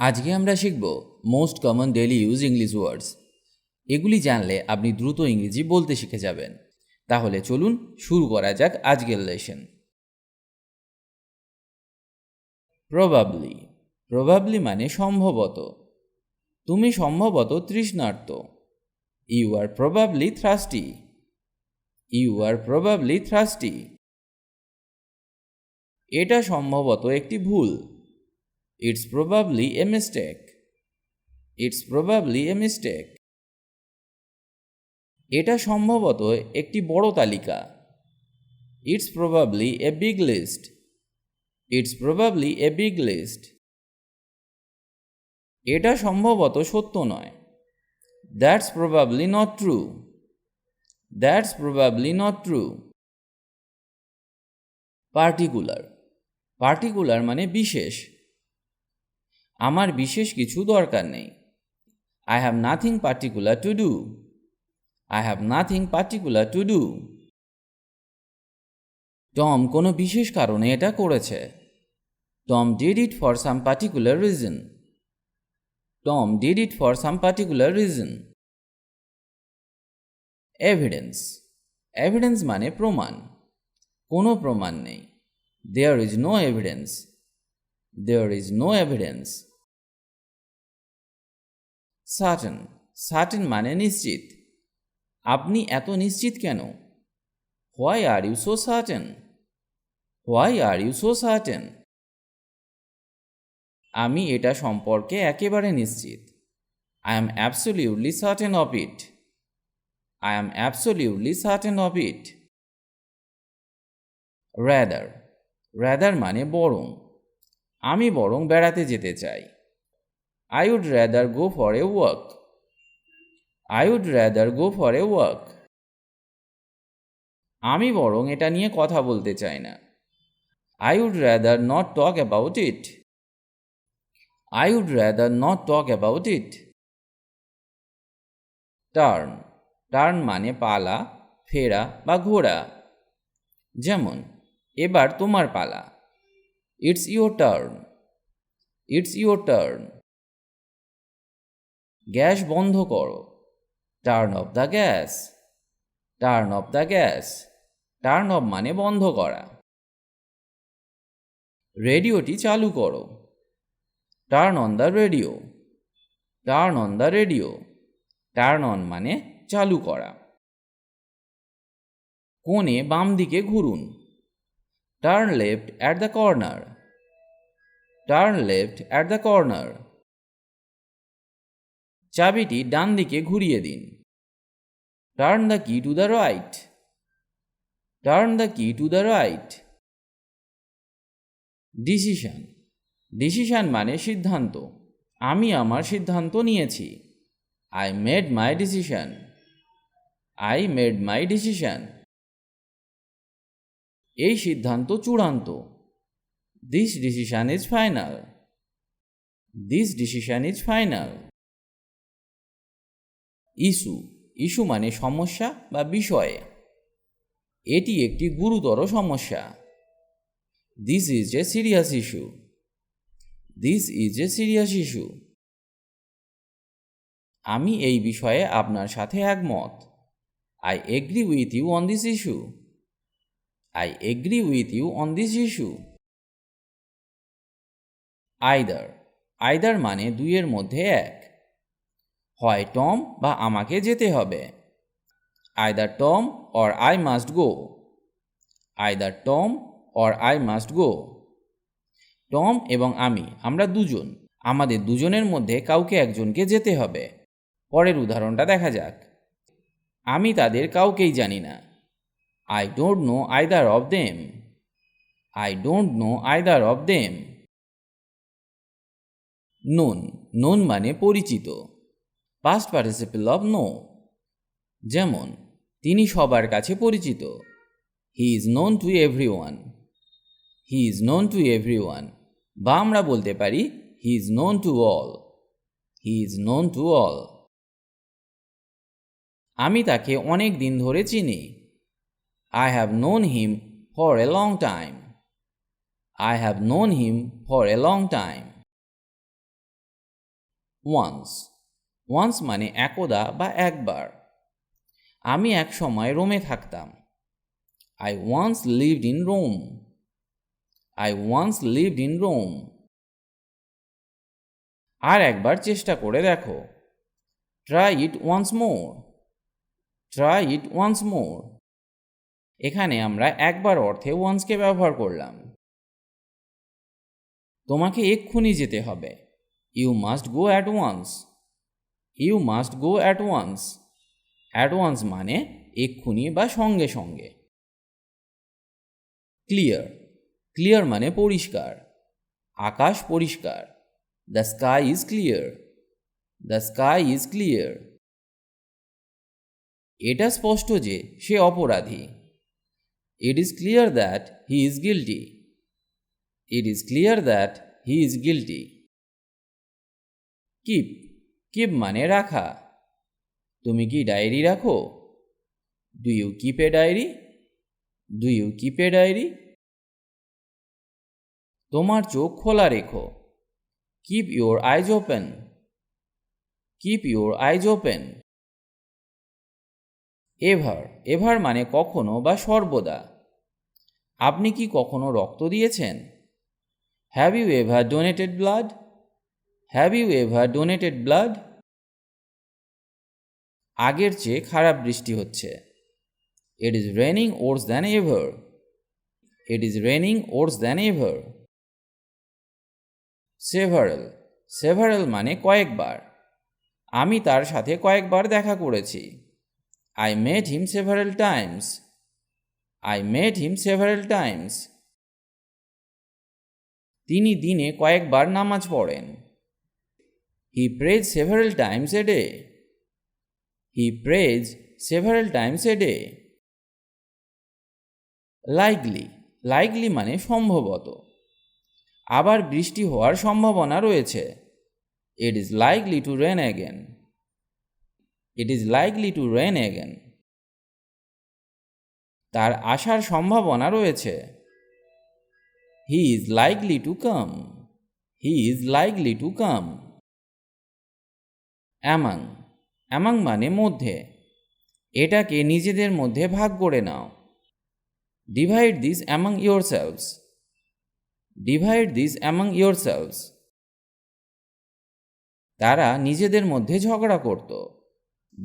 আজকে আমরা শিখব most common daily use English ওয়ার্ডস। এগুলি জানলে আপনি দ্রুত ইংরেজি বলতে শিখে যাবেন। তাহলে চলুন শুরু করা যাক আজকের লেসন। প্রবাবলি। প্রবাবলি মানে সম্ভবত। তুমি সম্ভবত তৃষ্ণার্ত। You are probably thirsty. You are probably thirsty. এটা সম্ভবত একটি ভুল। It's probably a mistake. It's probably a mistake. এটা সম্ভবত একটি বড় তালিকা। It's probably a big list. It's probably a big list. এটা সম্ভবত সত্য নয়। That's probably not true. That's probably not true. Particular. Particular মানে বিশেষ। আমার বিশেষ কিছু দরকার নেই। I have nothing particular to do. I have nothing particular to do. Tom কোনো বিশেষ কারণে এটা করেছে। Tom did it for some particular reason. Tom did it for some particular reason. Evidence. Evidence মানে প্রমাণ। কোনো প্রমাণ নেই। There is no evidence. There is no evidence. Certain. Certain মানে নিশ্চিত। আপনি এত নিশ্চিত কেন? Why are you so certain? Why are you so certain? আমি এটা সম্পর্কে একেবারে নিশ্চিত। I am absolutely certain of it. I am absolutely certain of it. Rather. Rather মানে বরং। আমি বরং বেড়াতে যেতে চাই। I would rather go for a walk. I would rather go for a walk. আমি বরং এটা নিয়ে কথা বলতে চাই না। I would rather not talk about it. I would rather not talk about it. Turn. Turn মানে পালা, ফেরা বা ঘোরা। যেমন এবার তোমার পালা। It's your turn. It's your turn. Gas বন্ধ করো। Turn off the gas. Turn off the gas. Turn off মানে বন্ধ করা। রেডিওটি চালু করো। Turn on the radio. Turn on the radio. Turn on মানে চালু করা। কোণে বাম দিকে ঘুরুন। Turn left at the corner. Turn left at the corner. চাবিটি ডান দিকে ঘুরিয়ে দিন। Turn the key to the right. Turn the key to the right. Decision. Decision মানে সিদ্ধান্ত। আমি আমার সিদ্ধান্ত নিয়েছি। I made my decision. I made my decision. এই সিদ্ধান্ত চূড়ান্ত। This decision is final. This decision is final. Issue. Issue মানে সমস্যা বা বিষয়। এটি একটি গুরুতর সমস্যা। This is a serious issue. This is a serious issue. আমি এই বিষয়ে আপনার সাথে একমত। I agree with you on this issue. I agree with you on this issue. Either. Either মানে দুইয়ের মধ্যে এক। হয় টম বা আমাকে যেতে হবে। Either Tom or I must go. Either Tom or I must go. Tom এবং আমরা দুজন। আমাদের দুজনের মধ্যে কাউকে একজনকে যেতে হবে। পরের উদাহরণটা দেখা যাক। আমি তাদের কাউকেই জানি না। I don't know either of them. I don't know either of them. Known. Known মানে পরিচিত। Past participle of know. যেমন তিনি সবার কাছে পরিচিত। He is known to everyone. He is known to everyone. বা আমরা বলতে পারি he is known to all. He is known to all. আমি তাকে অনেক দিন ধরে চিনি। I have known him for a long time. I have known him for a long time. Once once মানে একদা বা একবার। আমি এক সময় রোমে থাকতাম। I once lived in Rome. I once lived in Rome. আর একবার চেষ্টা করে দেখো। Try it once more. Try it once more. এখানে আমরা একবার অর্থে ওয়ান্সকে ব্যবহার করলাম। তোমাকে এক্ষুনি যেতে হবে। You must go at once. You must go at once. At once মানে এক্ষুনি বা সঙ্গে সঙ্গে। ক্লিয়ার ক্লিয়ার মানে পরিষ্কার। আকাশ পরিষ্কার। The sky is clear. The sky is clear. এটা স্পষ্ট যে সে অপরাধী। It is clear that he is guilty. It is clear that he is guilty. Keep keep মানে রাখা। তুমি কি ডায়েরি রাখো? Do you keep a diary? Do you keep a diary? তোমার চোখ খোলা রেখো। Keep your eyes open. Keep your eyes open. Ever ever মানে কখনো বা সর্বদা। আপনি কি কখনো রক্ত দিয়েছেন? Have you ever donated blood? Have you ever donated blood? আগের চেয়ে খারাপ বৃষ্টি হচ্ছে। It is raining worse than ever. It is raining worse than ever. Several several মানে কয়েকবার। আমি তার সাথে কয়েকবার দেখা করেছি। I met him several times. I met him several times. তিনি দিনে কয়েকবার নামাজ পড়েন। He prays several times a day. He prays several times a day. Likely likely মানে সম্ভবত। আবার বৃষ্টি হওয়ার সম্ভাবনা রয়েছে। It is likely to rain again. It is likely to rain again. তার আসার সম্ভাবনা রয়েছে। He is likely to come. He is likely to come. Among among মানে মধ্যে। এটাকে নিজেদের মধ্যে ভাগ করে নাও। Divide this among yourselves. Divide this among yourselves. তারা নিজেদের মধ্যে ঝগড়া করত।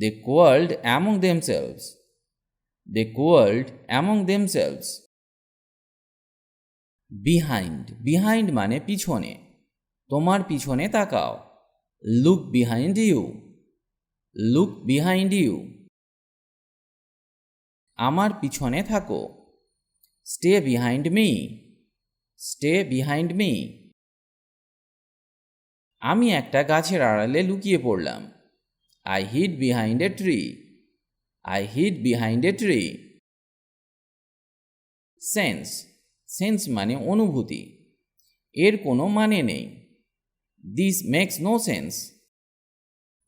They quarreled among themselves. They quarreled among themselves. Behind behind মানে পিছনে। তোমার পিছনে তাকাও। Look behind you. Look behind you. আমার পিছনে থাকো। Stay behind me. Stay behind me. আমি একটা গাছের আড়ালে লুকিয়ে পড়লাম। I hid behind a tree. I hid behind a tree. Sense sense মানে অনুভূতি। এর কোনো মানে নেই। This makes no sense.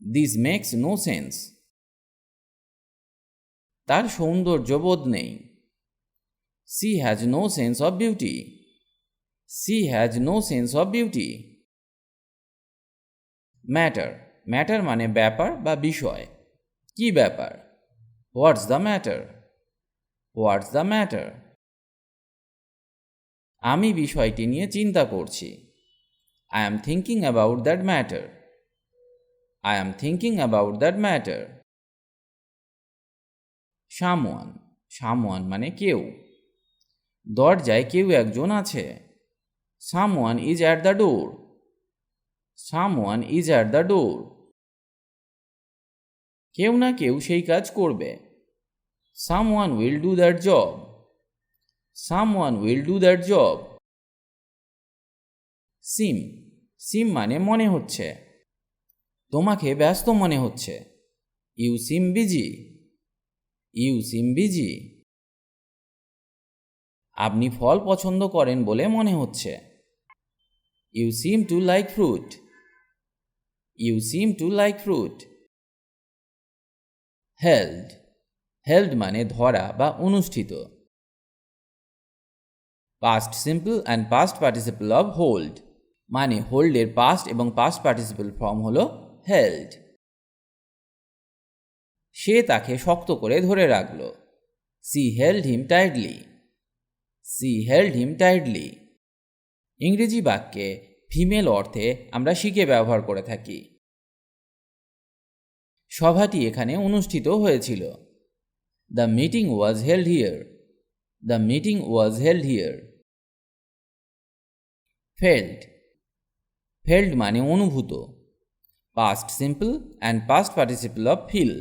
This makes no sense. তার সৌন্দর্য বোধ নেই। She has no sense of beauty. She has no sense of beauty. Matter matter মানে ব্যাপার বা বিষয়। কি ব্যাপার? What's the matter? What's the matter? আমি বিষয়টি নিয়ে চিন্তা করছি। I am thinking about that matter. I am thinking about that matter. Someone someone মানে কেউ। দরজায় কেউ একজন আছে। Someone is at the door. Someone is at the door. কেউ না কেউ সেই কাজ করবে। Someone will do that job. Someone will do that job. Seem seem মানে মনে হচ্ছে। তোমাকে ব্যস্ত মনে হচ্ছে। You seem busy. You seem busy. আপনি ফল পছন্দ করেন বলে মনে হচ্ছে। You seem to like fruit. You seem to like fruit. Held held মানে ধরা বা অনুষ্ঠিত। Past simple and past participle of hold মানে হোল্ডের পাস্ট এবং পাস্ট পার্টিসিপল ফর্ম হলো held. সে তাকে শক্ত করে ধরে রাখল। She held him tightly. She held him tightly. ইংরেজি বাক্যে ফিমেল অর্থে আমরা শিকে ব্যবহার করে থাকি। সভাটি এখানে অনুষ্ঠিত হয়েছিল। The meeting was held here. The meeting was held here. Felt. Felt মানে অনুভূত। Past simple and past participle of feel.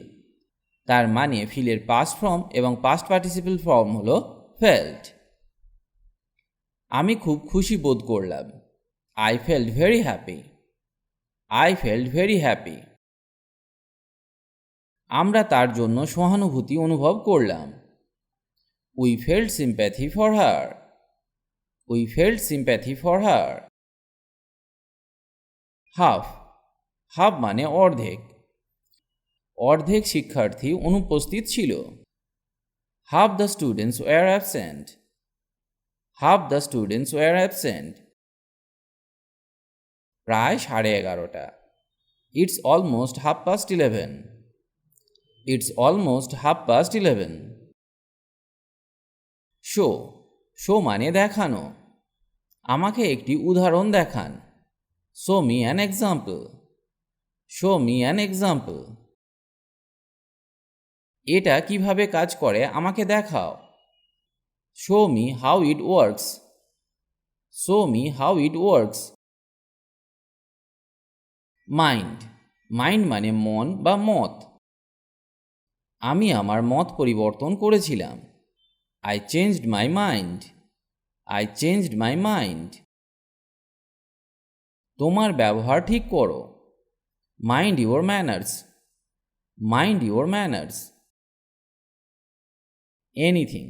তার মানে ফিলের past form এবং past participle form হলো felt. আমি খুব খুশি বোধ করলাম। I felt very happy. I felt very happy. আমরা তার জন্য সহানুভূতি অনুভব করলাম। We felt sympathy for her. We felt sympathy for her. Half. Half মানে অর্ধেক। অর্ধেক শিক্ষার্থী অনুপস্থিত ছিল। Half the students were absent. Half the students were absent. প্রায় 11:30। It's almost 11:30. It's almost 11:30. Show. Show মানে দেখানো। আমাকে একটি উদাহরণ দেখান। Show me an example. Show me an example. এটা কিভাবে কাজ করে আমাকে দেখাও। Show me how it works. Show me how it works. Mind. Mind মানে মন বা মত। আমি আমার মত পরিবর্তন করেছিলাম। I changed my mind. I changed my mind. তোমার ব্যবহার ঠিক করো। Mind your manners. Mind your manners. Anything.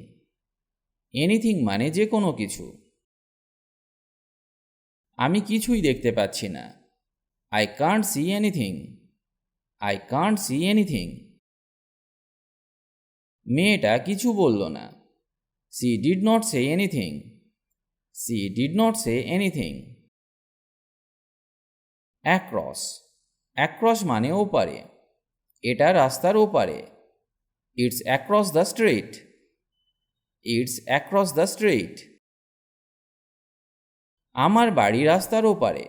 Anything মানে যে কোনো কিছু। আমি কিছুই দেখতে পাচ্ছি না। I can't see anything. I can't see anything. মেয়েটা কিছু বলল না। She did not say anything. She did not say anything. Across. Across মানে ওপারে। এটা রাস্তার ওপারে। It's across the street. It's across the street. আমার বাড়ি রাস্তার ওপারে।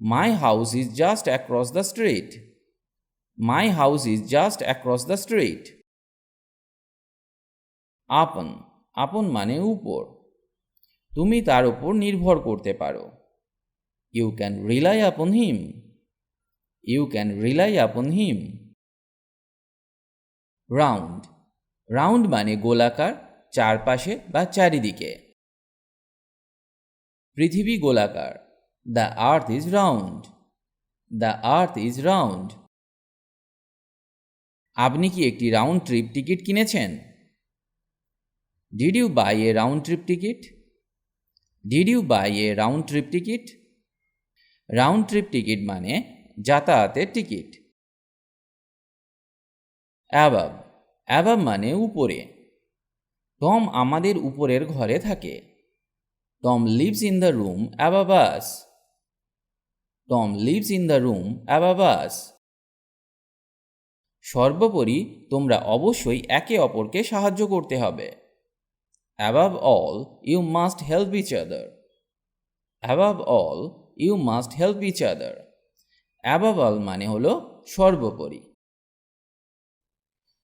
My house is just across the street. My house is just across the street. আপন। আপন মানে উপর। তুমি তার উপর নির্ভর করতে পারো। You can rely upon him. You can rely upon him. Round. Round মানে গোলাকার, চারপাশে বা চারিদিকে। পৃথিবী গোলাকার। The earth is round. The earth is round. আপনি কি একটি রাউন্ড ট্রিপ টিকিট কিনেছেন? Did you buy a round trip ticket? Did you buy a round trip ticket? Round trip ticket মানে যাতায়াতের টিকিট। অ্যাবাব। অ্যাবাব মানে উপরে। টম আমাদের উপরের ঘরে থাকে। Tom lives in the room above us. Tom lives in the room above us. সর্বোপরি তোমরা অবশ্যই একে অপরকে সাহায্য করতে হবে। Above all, you must help each other. Above all, you must help each other. Above all মানে হলো সর্বোপরি।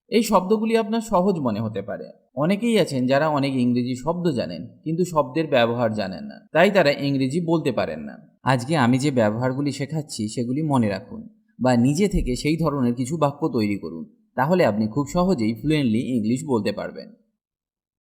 এই শব্দগুলি আপনার সহজ মনে হতে পারে। অনেকেই আছেন যারা অনেক ইংরেজি শব্দ জানেন কিন্তু শব্দের ব্যবহার জানেন না, তাই তারা ইংরেজি বলতে পারেন না। আজকে আমি যে ব্যবহারগুলি শেখাচ্ছি সেগুলি মনে রাখুন বা নিজে থেকে সেই ধরনের কিছু বাক্য তৈরি করুন, তাহলে আপনি খুব সহজেই ফ্লুয়েন্টলি ইংলিশ বলতে পারবেন।